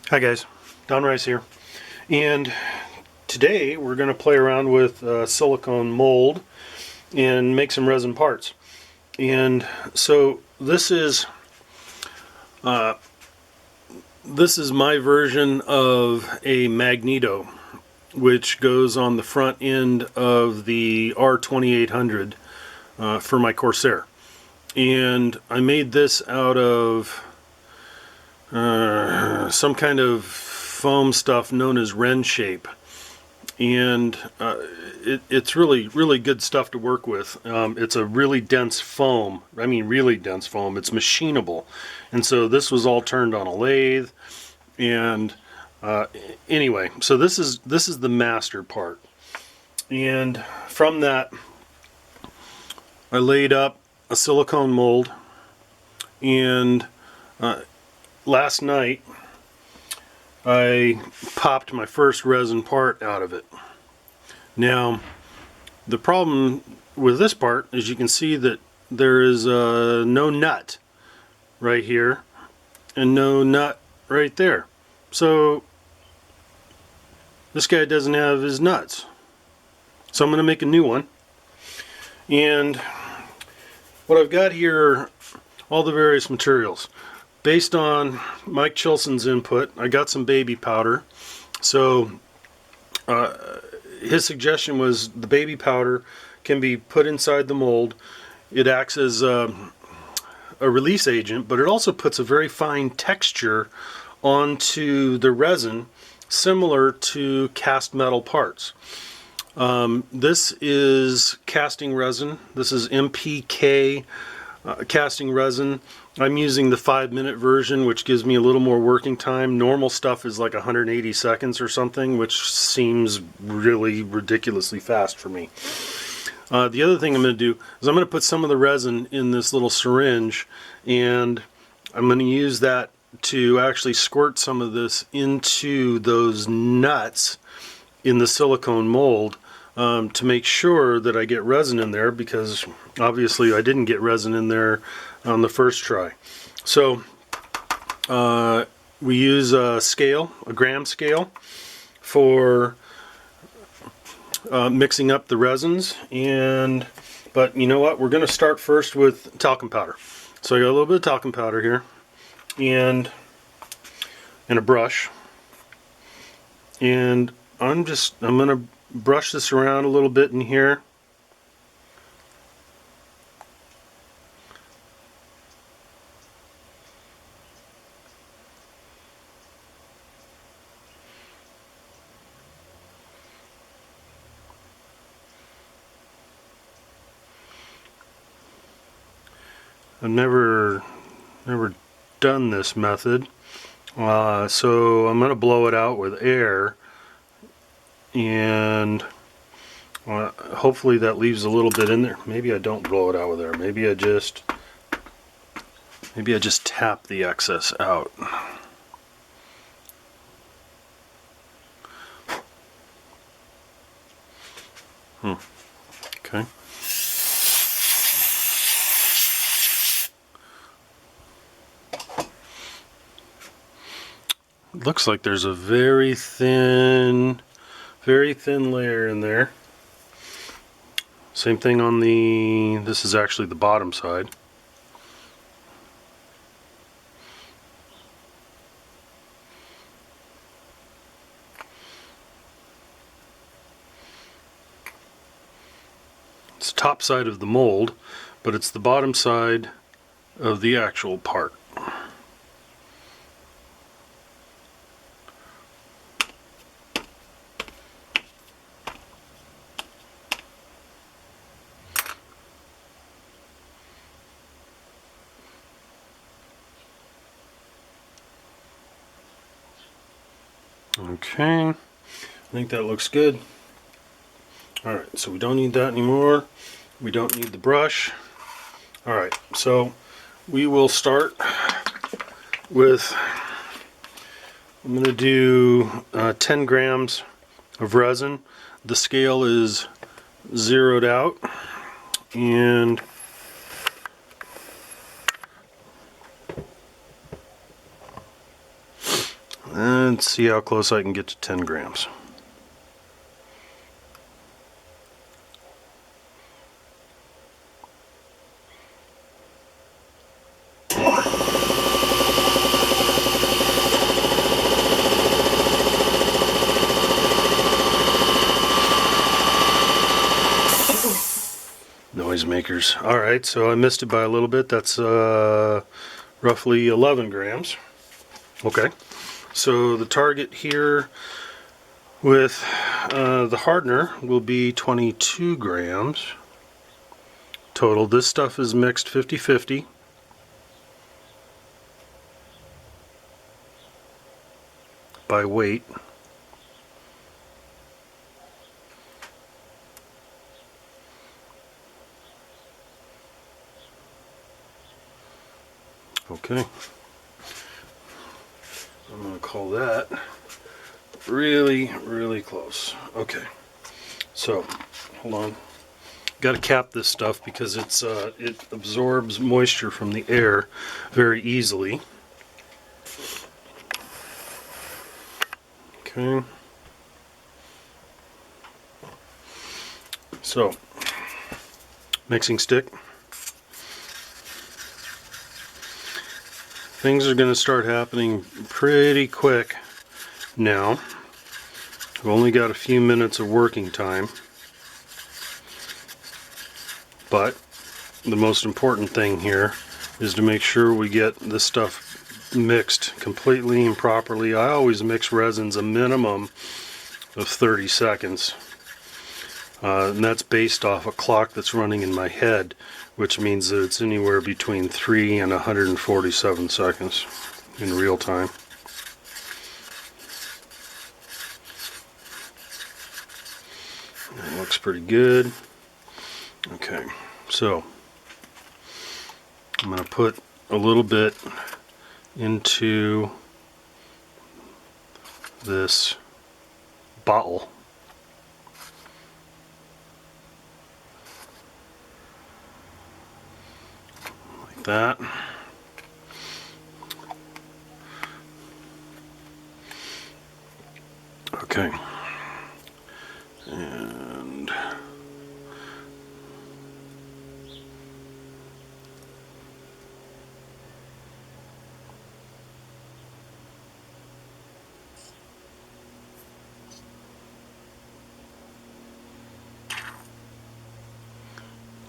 Hi guys, Don Rice here, and today we're going to play around with silicone mold and make some resin parts. And so this is my version of a Magneto, which goes on the front end of the R2800 for my Corsair. And I made this out of some kind of foam stuff known as Renshape, and it's really good stuff to work with. It's a really dense foam. I mean, really dense foam. It's machinable, and so this was all turned on a lathe. And anyway, so this is the master part, and from that I laid up a silicone mold, and last night I popped my first resin part out of it. Now, the problem with this part is you can see that there is no nut right here and no nut right there. So this guy doesn't have his nuts. So I'm going to make a new one. And what I've got here, all the various materials. Based on Mike Chilson's input, I got some baby powder. So his suggestion was the baby powder can be put inside the mold. It acts as a release agent, but it also puts a very fine texture onto the resin, similar to cast metal parts. This is casting resin. This is MPK casting resin. I'm using the 5-minute version, which gives me a little more working time. Normal stuff is like 180 seconds or something, which seems really ridiculously fast for me. The other thing I'm going to do is I'm going to put some of the resin in this little syringe, and I'm going to use that to actually squirt some of this into those nuts in the silicone mold, to make sure that I get resin in there, because obviously I didn't get resin in there on the first try. So we use a scale, a gram scale, for mixing up the resins. But you know what, we're going to start first with talcum powder. So I got a little bit of talcum powder here and a brush, and I'm going to brush this around a little bit in here. I've never done this method, so I'm going to blow it out with air, and hopefully that leaves a little bit in there. Maybe I don't blow it out with air. Maybe I just tap the excess out. Okay. Looks like there's a very thin layer in there. Same thing on this is actually the bottom side. It's the top side of the mold, but it's the bottom side of the actual part. Okay, I think that looks good. Alright, so we don't need that anymore. We don't need the brush. Alright, so we will start with, I'm going to do 10 grams of resin. The scale is zeroed out, and and see how close I can get to 10 grams. Noisemakers. Alright, so I missed it by a little bit. That's roughly 11 grams. Okay, so the target here with the hardener will be 22 grams total. This stuff is mixed 50-50. By weight. Okay, I'm going to call that really, really close. Okay, so hold on. Got to cap this stuff because it absorbs moisture from the air very easily. Okay, so mixing stick. Things are going to start happening pretty quick now. I've only got a few minutes of working time. But the most important thing here is to make sure we get this stuff mixed completely and properly. I always mix resins a minimum of 30 seconds. And that's based off a clock that's running in my head, which means that it's anywhere between 3 and 147 seconds in real time. That looks pretty good. Okay, so I'm going to put a little bit into this bottle. That. Okay. And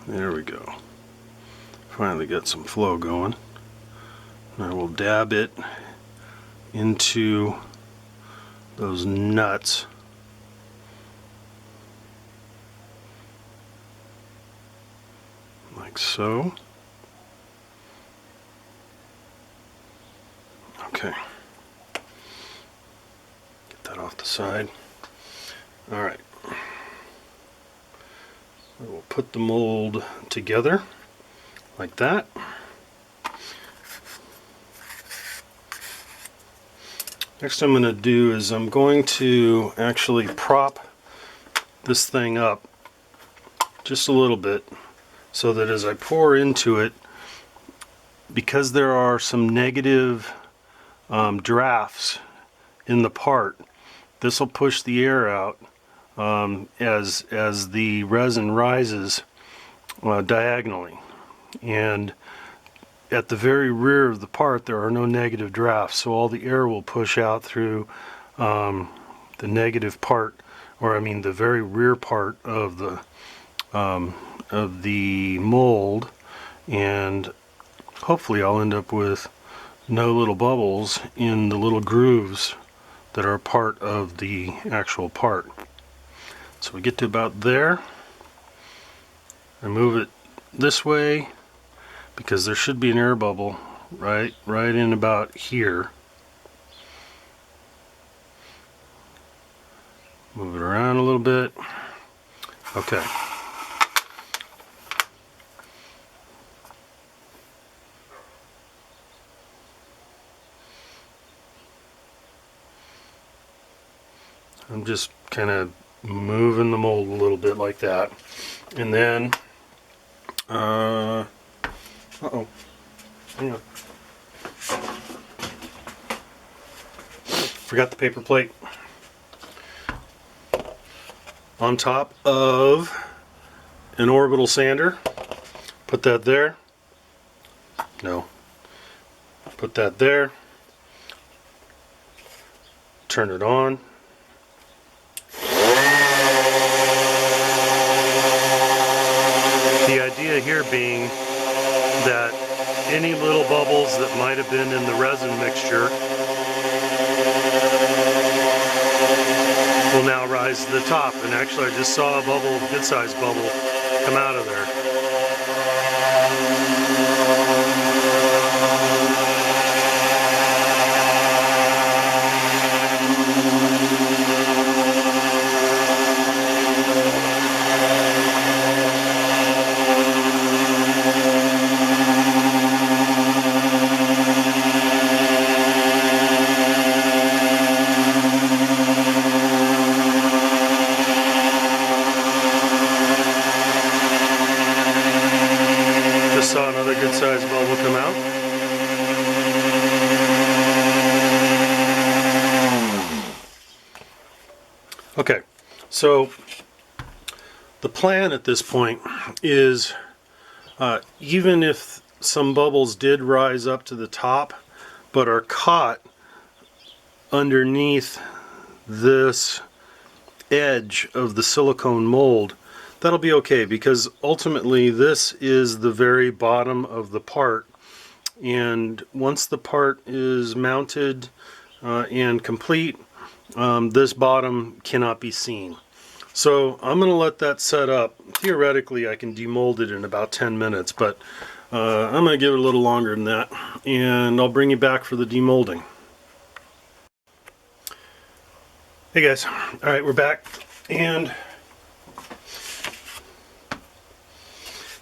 there we go. Finally got some flow going. And I will dab it into those nuts. Like so. Okay. Get that off the side. Alright. We will put the mold together. Like that. Next I'm going to do is I'm going to actually prop this thing up just a little bit so that as I pour into it, because there are some negative drafts in the part, this will push the air out as the resin rises diagonally. And at the very rear of the part there are no negative drafts, so all the air will push out through the negative part, or I mean the very rear part of the mold, and hopefully I'll end up with no little bubbles in the little grooves that are part of the actual part. So we get to about there. I move it this way because there should be an air bubble right in about here. Move it around a little bit. Okay. I'm just kind of moving the mold a little bit like that. And then uh-oh. Hang on. Forgot the paper plate. On top of an orbital sander. Put that there. No. Put that there. Turn it on. The idea here being that any little bubbles that might have been in the resin mixture will now rise to the top. And actually I just saw a bubble, good sized bubble, come out of there. Saw another good sized bubble come out. Okay, so the plan at this point is even if some bubbles did rise up to the top but are caught underneath this edge of the silicone mold, that'll be okay, because ultimately this is the very bottom of the part, and once the part is mounted and complete, this bottom cannot be seen. So I'm going to let that set up. Theoretically I can demold it in about 10 minutes, but I'm going to give it a little longer than that, and I'll bring you back for the demolding. Hey guys, alright, we're back, and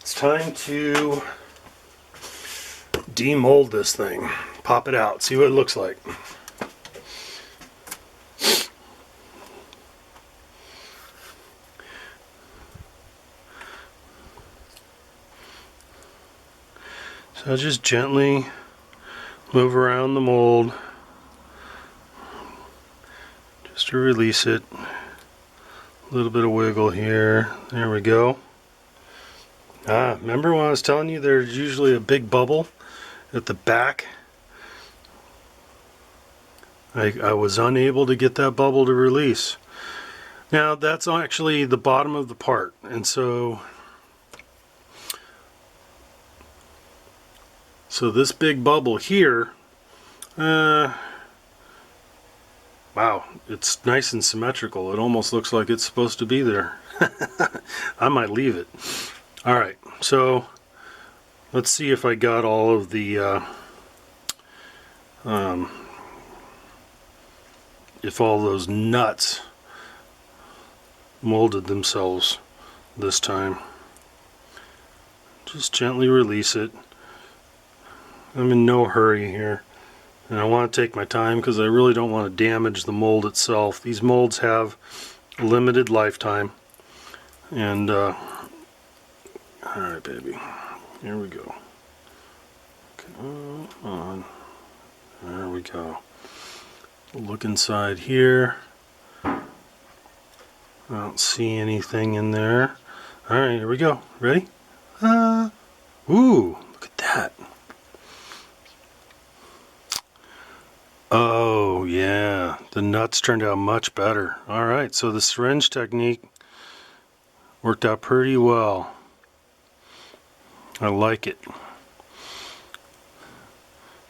it's time to demold this thing. Pop it out, see what it looks like. So just gently move around the mold just to release it. A little bit of wiggle here. There we go. Remember when I was telling you there's usually a big bubble at the back? I was unable to get that bubble to release. Now that's actually the bottom of the part, and so this big bubble here, wow, it's nice and symmetrical. It almost looks like it's supposed to be there. I might leave it. Alright, so let's see if I got all of the if all those nuts molded themselves this time. Just gently release it. I'm in no hurry here, and I want to take my time because I really don't want to damage the mold itself. These molds have a limited lifetime, and alright baby, here we go. Come on, there we go. We'll look inside here. I don't see anything in there. Alright, here we go. Ready? Ooh, look at that. Oh yeah, the nuts turned out much better. Alright, so the syringe technique worked out pretty well. I like it.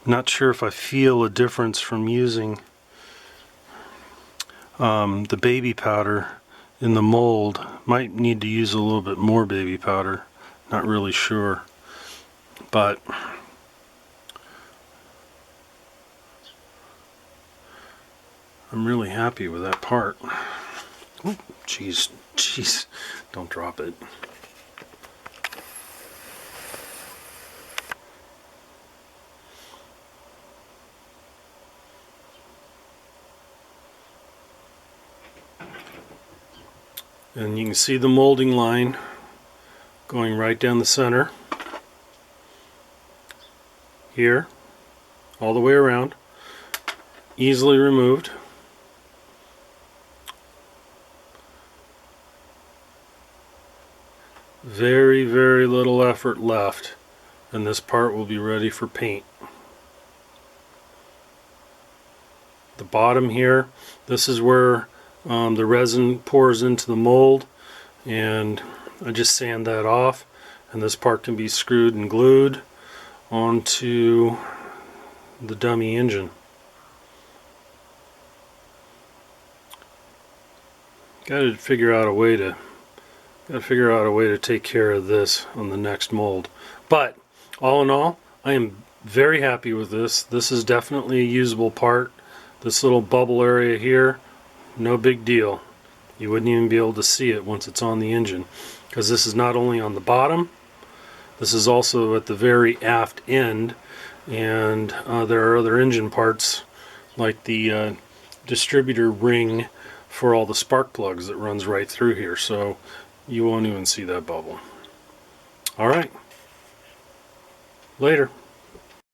Not sure if I feel a difference from using the baby powder in the mold. Might need to use a little bit more baby powder. Not really sure. But I'm really happy with that part. Oh, jeez, jeez, don't drop it. And you can see the molding line going right down the center here, all the way around, easily removed. Very, very little effort left, and this part will be ready for paint. The bottom here, this is where the resin pours into the mold, and I just sand that off, and this part can be screwed and glued onto the dummy engine. Got to figure out a way to take care of this on the next mold. But all in all, I am very happy with this. This is definitely a usable part. This little bubble area here, no big deal. You wouldn't even be able to see it once it's on the engine, because this is not only on the bottom, this is also at the very aft end, and there are other engine parts like the distributor ring for all the spark plugs that runs right through here, so you won't even see that bubble. Alright, later.